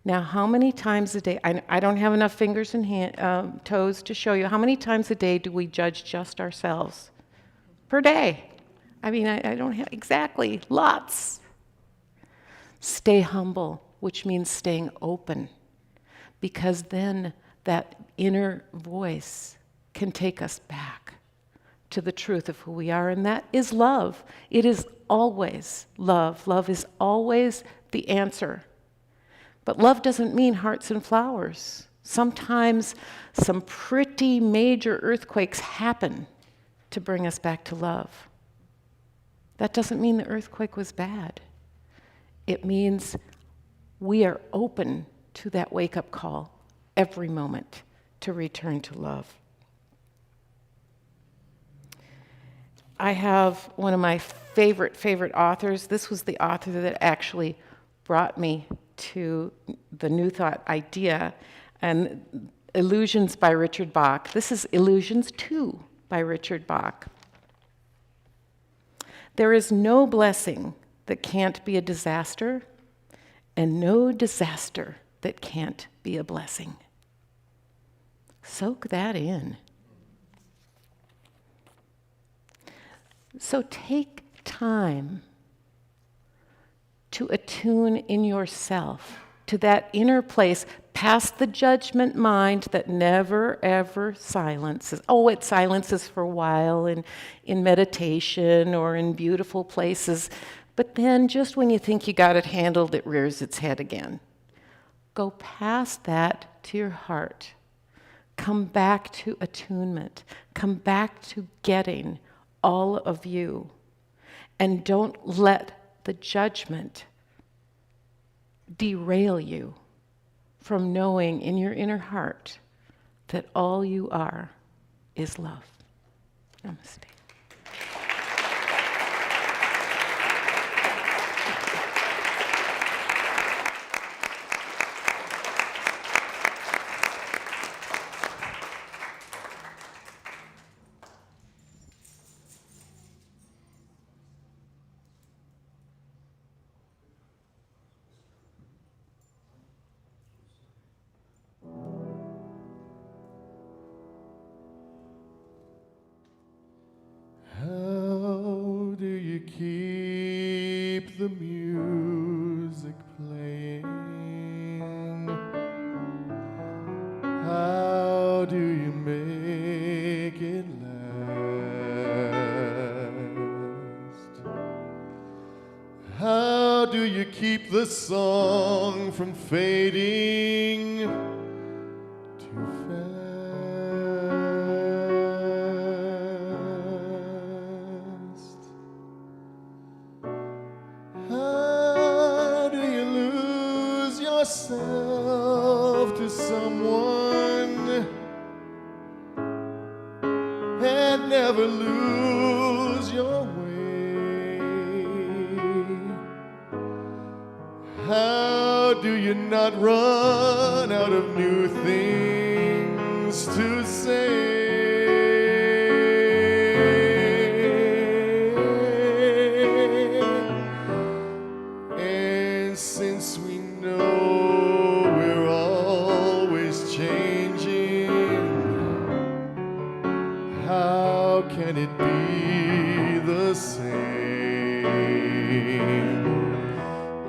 Now, how many times a day, I don't have enough fingers and toes to show you, how many times a day do we judge just ourselves? Per day. I mean, I don't have, exactly, lots. Stay humble, which means staying open, because then that inner voice can take us back to the truth of who we are, and that is love. It is always love. Love is always the answer. But love doesn't mean hearts and flowers. Sometimes some pretty major earthquakes happen to bring us back to love. That doesn't mean the earthquake was bad. It means we are open to that wake-up call every moment to return to love. I have one of my favorite authors. This was the author that actually brought me to the New Thought idea, and Illusions by Richard Bach. This is Illusions 2 by Richard Bach. There is no blessing that can't be a disaster, and no disaster that can't be a blessing. Soak that in. So take time to attune in yourself to that inner place, past the judgment mind that never, ever silences. Oh, it silences for a while in meditation or in beautiful places, but then just when you think you got it handled, it rears its head again. Go past that to your heart. Come back to attunement. Come back to getting all of you. And don't let the judgment derail you from knowing in your inner heart that all you are is love. Namaste. How do you keep the music playing? How do you make it last? How do you keep the song from fading too fast? How do you lose yourself to someone and never lose your way? How do you not run out of new things to say? And since we know we're always changing, how can it be the same?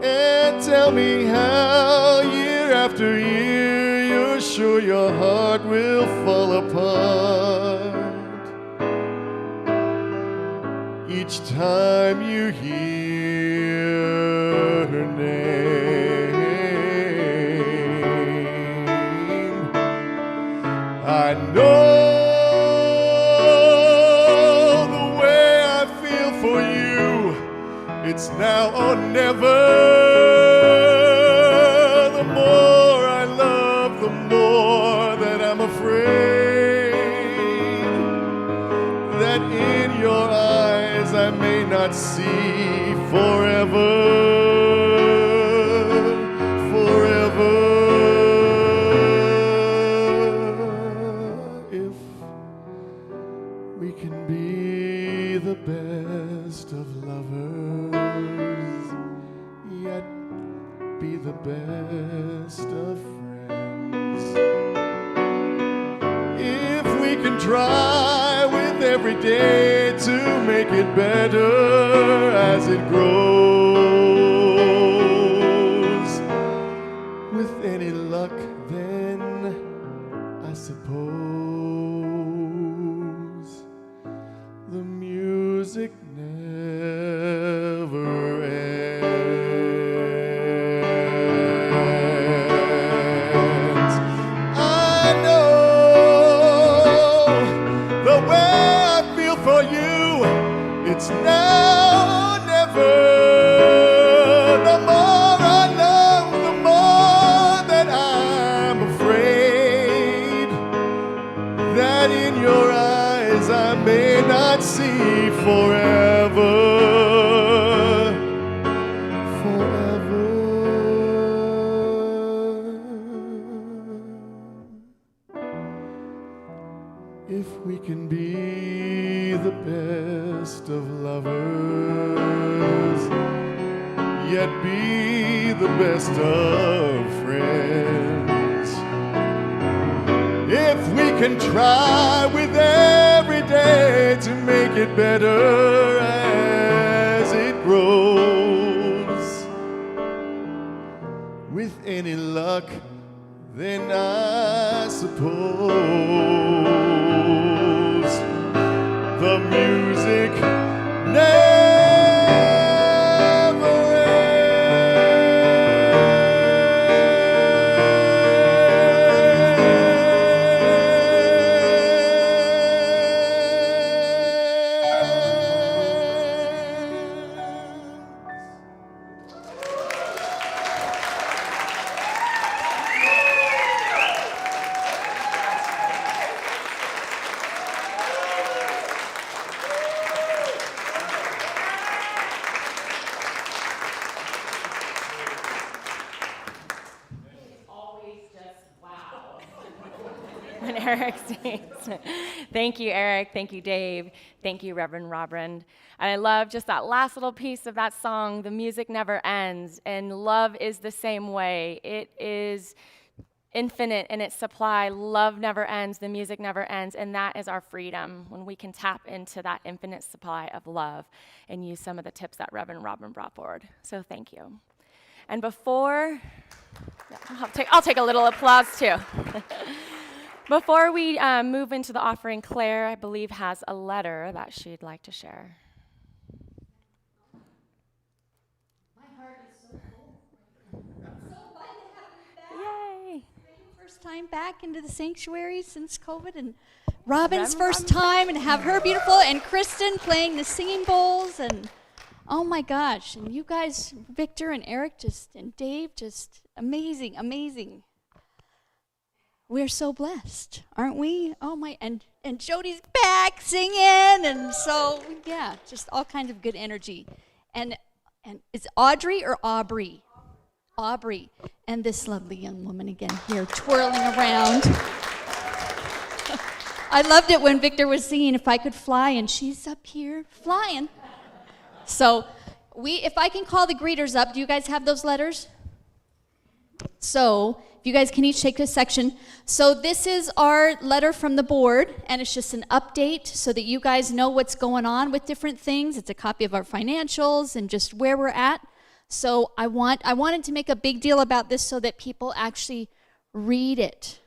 And tell me how year after year you're sure your heart will fall apart each time you hear her name. I know the way I feel for you, it's now or never. The more I love, the more that I'm afraid that in your eyes I may not see forever, forever. If we can be the best of lovers, yet be the best of friends. If we can try with every day to make it better as it grows, with any luck then I suppose the music never ends. I know the way I feel for you, it's now or never. The more I love, the more that I'm afraid that in your eyes I may not see forever, forever. If we can be the best of lovers, yet be the best of friends. If we can try with every day to make it better as it grows. With any luck, then I suppose the music never When Eric sings. Thank you, Eric. Thank you, Dave. Thank you, Reverend Robin. And I love just that last little piece of that song, the music never ends. And love is the same way. It is infinite in its supply. Love never ends. The music never ends. And that is our freedom when we can tap into that infinite supply of love and use some of the tips that Reverend Robin brought forward. So thank you. And before, I'll take a little applause too. Before we move into the offering, Claire, I believe, has a letter that she'd like to share. My heart is so full. I'm so glad to have you back. Yay. First time back into the sanctuary since COVID, and Robin's first time, and have her beautiful, and Kristen playing the singing bowls, and oh my gosh, and you guys, Victor and Eric, and Dave, just amazing, amazing. We're so blessed, aren't we? Oh my, and Jody's back singing, and so, yeah, just all kinds of good energy. And it's Audrey or Aubrey? Aubrey. And this lovely young woman again here twirling around. I loved it when Victor was singing If I Could Fly, and she's up here flying. So if I can call the greeters up, do you guys have those letters? So if you guys can each take a section. So this is our letter from the board, and it's just an update so that you guys know what's going on with different things. It's a copy of our financials and just where we're at. So I wanted to make a big deal about this so that people actually read it,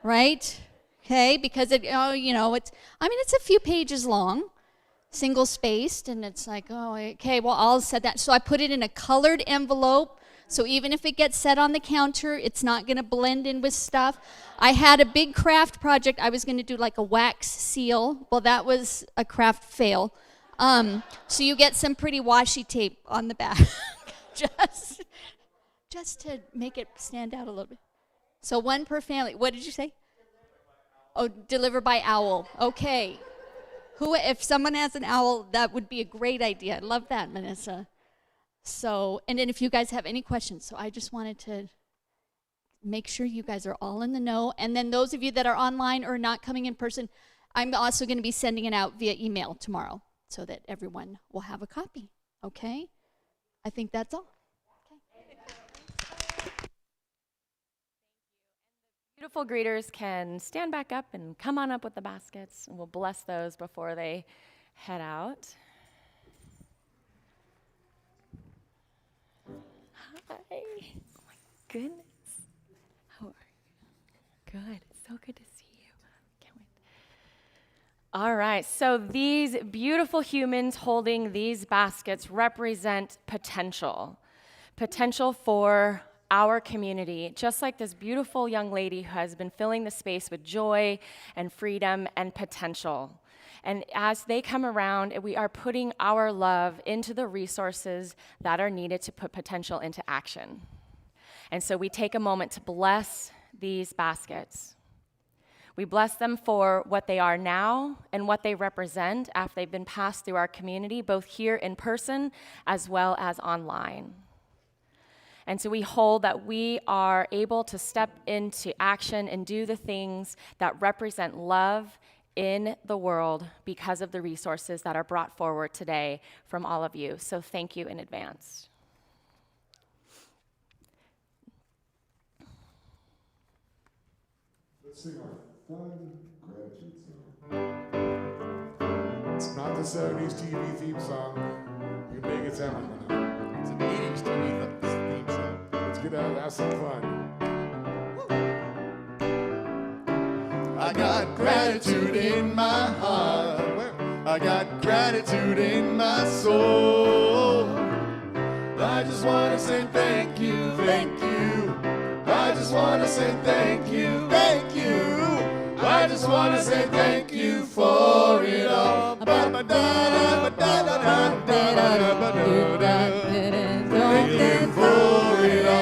right? Okay, because it's a few pages long, single spaced, and it's like, oh, okay, well, I'll set that. So I put it in a colored envelope. So even if it gets set on the counter, it's not going to blend in with stuff. I had a big craft project. I was going to do like a wax seal. Well, that was a craft fail. So you get some pretty washi tape on the back, just to make it stand out a little bit. So one per family. What did you say? Oh, deliver by owl. Okay. If someone has an owl, that would be a great idea. I love that, Vanessa. So, and then if you guys have any questions, so I just wanted to make sure you guys are all in the know. And then those of you that are online or not coming in person, I'm also going to be sending it out via email tomorrow so that everyone will have a copy. Okay? I think that's all. Okay. Beautiful greeters can stand back up and come on up with the baskets, and we'll bless those before they head out. Hi. Oh my goodness. How are you? Good. It's so good to see you. Can't wait. All right. So these beautiful humans holding these baskets represent potential. Potential for our community, just like this beautiful young lady who has been filling the space with joy and freedom and potential. And as they come around, we are putting our love into the resources that are needed to put potential into action. And so we take a moment to bless these baskets. We bless them for what they are now and what they represent after they've been passed through our community, both here in person as well as online. And so we hold that we are able to step into action and do the things that represent love in the world because of the resources that are brought forward today from all of you. So thank you in advance. Let's sing our fun gratitude song. It's not the 70s TV theme song. You can make it sound like one. It's an 80s TV theme song. Let's get out and have some fun. I got gratitude in my heart. I got gratitude in my soul. I just want to say thank you, thank you. I just want to say thank you, thank you. I just want to say thank you for it all. Thank you for it all.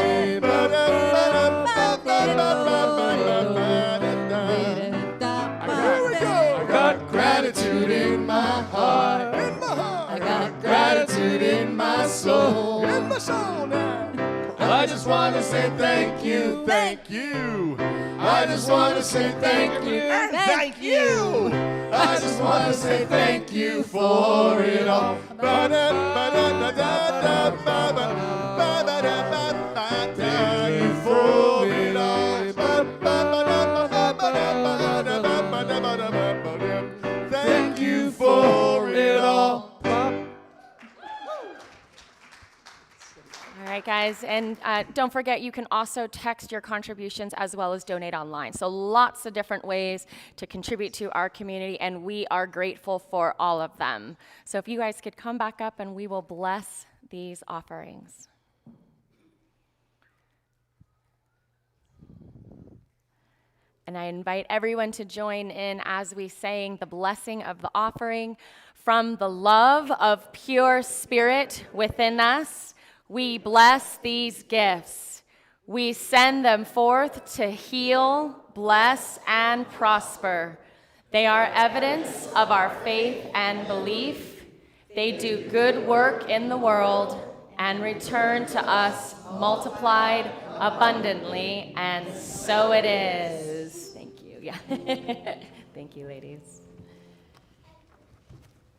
I got gratitude in my heart. I got gratitude in my soul. In my soul now. I just want to say thank you, thank you. I just want to say thank you, thank you. I just want to say thank you for it all. Thank you for it all. Thank you for it all. All right, guys, and don't forget, you can also text your contributions as well as donate online. So lots of different ways to contribute to our community, and we are grateful for all of them. So if you guys could come back up, and we will bless these offerings. And I invite everyone to join in as we sing the blessing of the offering. From the love of pure spirit within us, we bless these gifts. We send them forth to heal, bless, and prosper. They are evidence of our faith and belief. They do good work in the world and return to us multiplied abundantly, and so it is. Thank you. Yeah. Thank you, ladies.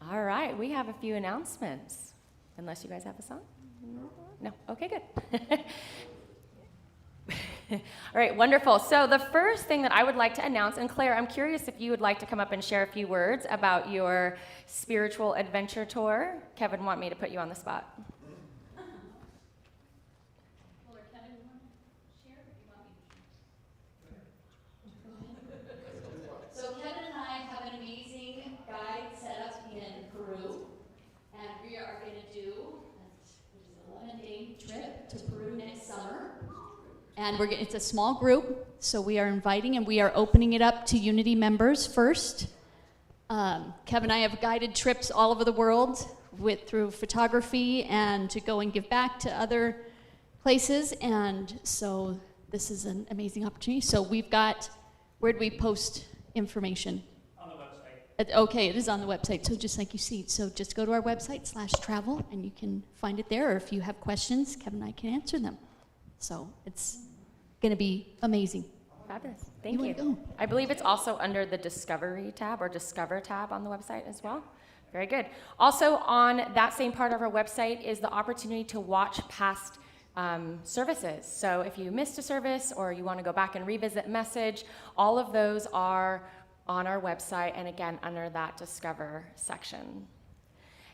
All right, we have a few announcements. Unless you guys have a song? No? Okay, good. All right, wonderful. So the first thing that I would like to announce, and Claire, I'm curious if you would like to come up and share a few words about your spiritual adventure tour. Kevin want me to put you on the spot. So Kevin and I have an amazing guide set up in Peru, and we are going to do an 11-day trip to Peru next summer. And it's a small group, so we are inviting and we are opening it up to Unity members first. Kevin and I have guided trips all over the world through photography and to go and give back to other places, and so this is an amazing opportunity. So we've got, where do we post information? On the website. Okay, it is on the website, so just like you see. So just go to our website /travel and you can find it there, or if you have questions, Kevin and I can answer them. So it's going to be amazing. Fabulous. Thank you. I believe it's also under the Discovery tab or Discover tab on the website as well. Very good. Also on that same part of our website is the opportunity to watch past services. So if you missed a service or you want to go back and revisit message, all of those are on our website, and again under that Discover section.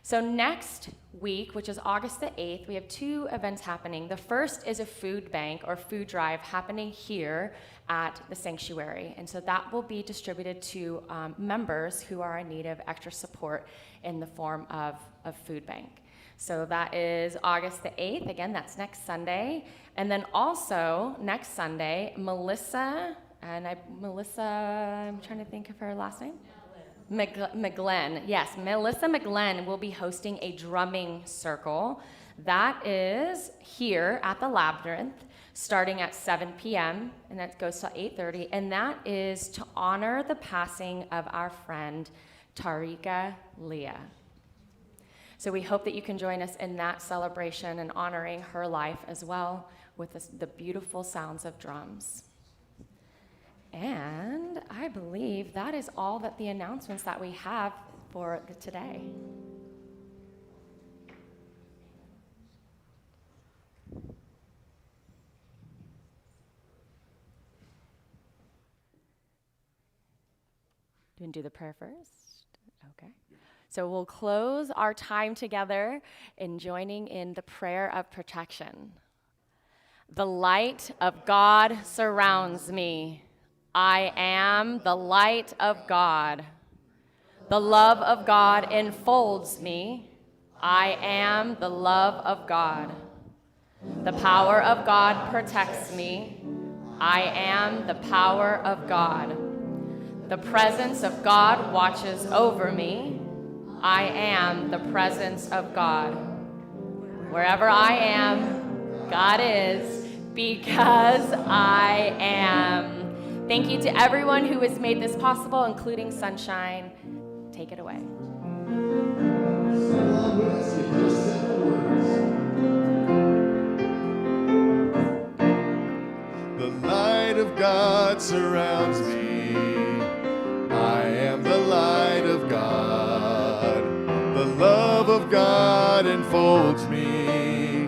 So next week, which is August the 8th, we have 2 events happening. The first is a food bank or food drive happening here at the sanctuary. And so that will be distributed to members who are in need of extra support in the form of a food bank. So that is August the 8th. Again, that's next Sunday. And then also next Sunday, Melissa, I'm trying to think of her last name. McGlenn, yes, Melissa McGlenn will be hosting a drumming circle. That is here at the Labyrinth, starting at 7 p.m., and that goes till 8:30, and that is to honor the passing of our friend, Tarika Leah. So we hope that you can join us in that celebration and honoring her life as well with the beautiful sounds of drums. And I believe that is all that the announcements that we have for today. Do you do the prayer first? Okay. So we'll close our time together in joining in the prayer of protection. The light of God surrounds me. I am the light of God. The love of God enfolds me. I am the love of God. The power of God protects me. I am the power of God. The presence of God watches over me. I am the presence of God. Wherever I am, God is, because I am. Thank you to everyone who has made this possible, including Sunshine. Take it away. The light of God surrounds me. I am the light of God. The love of God enfolds me.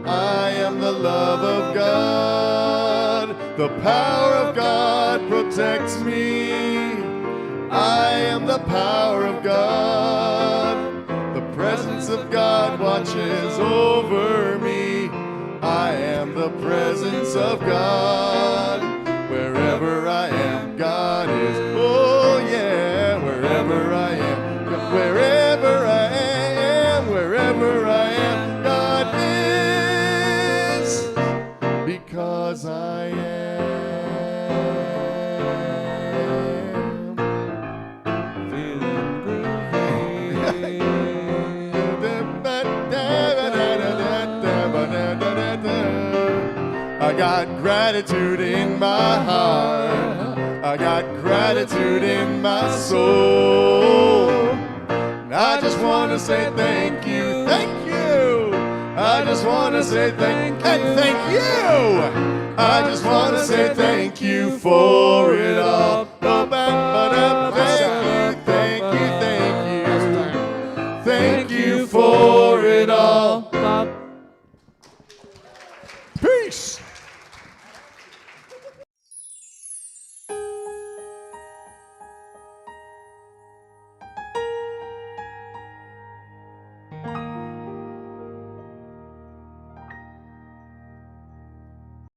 I am the love of God. The power of God protects me. I am the power of God. The presence of God watches over me. I am the presence of God. Wherever I am, God is. Oh yeah, wherever I am, wherever I am, God is. Because I am feeling groovy. I got gratitude in my heart. I got gratitude in my soul. And I just want to say thank you, thank you. I just want to say thank you. I just want to say thank you for it all.